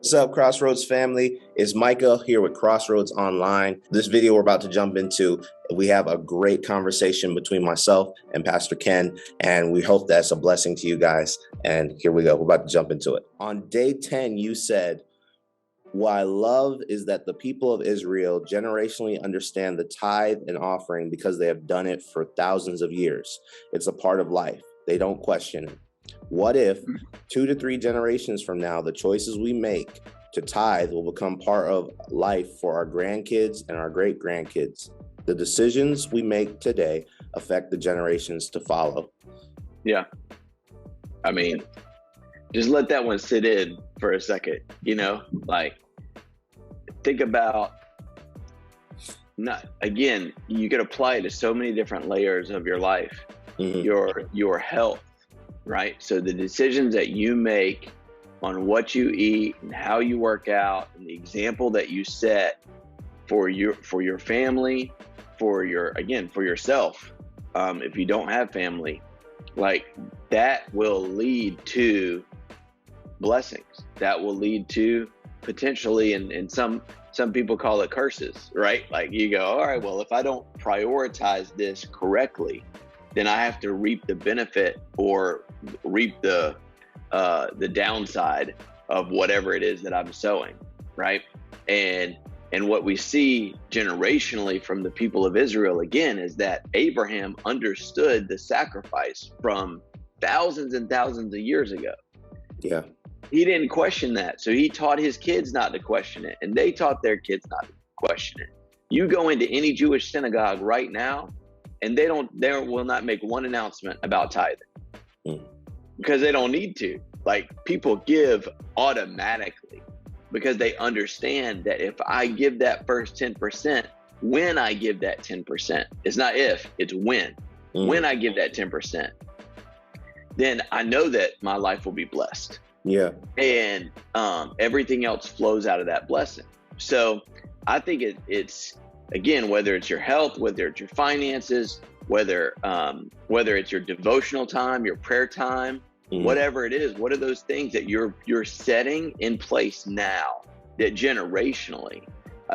What's up, Crossroads family? It's Micah here with Crossroads Online. This video we're about to jump into, we have a great conversation between myself and Pastor Ken, and we hope that's a blessing to you guys. And here we go. We're about to jump into it. On day 10, you said, "What I love is that the people of Israel generationally understand the tithe and offering because they have done it for thousands of years. It's a part of life. They don't question it. What if 2 to 3 generations from now, the choices we make to tithe will become part of life for our grandkids and our great grandkids? The decisions we make today affect the generations to follow." Yeah. I mean, just let that one sit in for a second, like think about, you could apply it to so many different layers of your life, your health, right? So the decisions that you make on what you eat and how you work out and the example that you set for your family, for yourself, if you don't have family, like that will lead to blessings. That will lead to potentially, and some people call it curses, right? Like you go, all right, well, if I don't prioritize this correctly, then I have to reap the benefit or reap the downside of whatever it is that I'm sowing, right? And what we see generationally from the people of Israel, again, is that Abraham understood the sacrifice from thousands and thousands of years ago. Yeah. He didn't question that. So he taught his kids not to question it, and they taught their kids not to question it. You go into any Jewish synagogue right now, and they will not make one announcement about tithing because they don't need to. Like, people give automatically because they understand that if I give that first 10%, when I give that 10%, it's not if, it's when. When I give that 10%, then I know that my life will be blessed. Yeah. And everything else flows out of that blessing. So I think it's, again, whether it's your health, whether it's your finances, whether it's your devotional time, your prayer time, whatever it is, what are those things that you're setting in place now that generationally,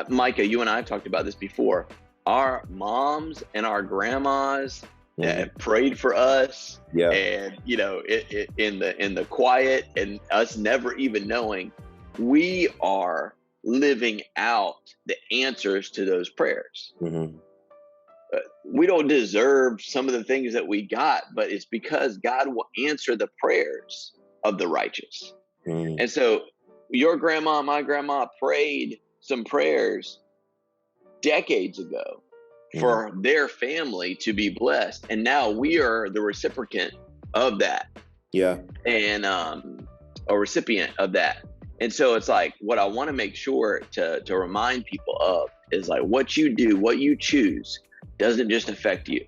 Micah, you and I have talked about this before, our moms and our grandmas that prayed for us, and in the quiet, and us never even knowing, we are living out the answers to those prayers. We don't deserve some of the things that we got, but it's because God will answer the prayers of the righteous. And so your grandma, my grandma prayed some prayers decades ago for their family to be blessed. And now we are the recipient of that. Yeah. And a recipient of that. And so it's like, what I want to make sure to remind people of is like, what you do, what you choose doesn't just affect you.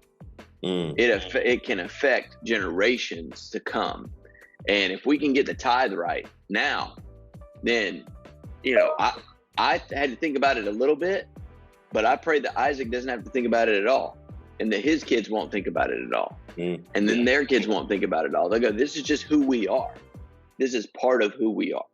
It can affect generations to come. And if we can get the tithe right now, then, I had to think about it a little bit, but I pray that Isaac doesn't have to think about it at all, and that his kids won't think about it at all. And then their kids won't think about it at all. They'll go, this is just who we are. This is part of who we are.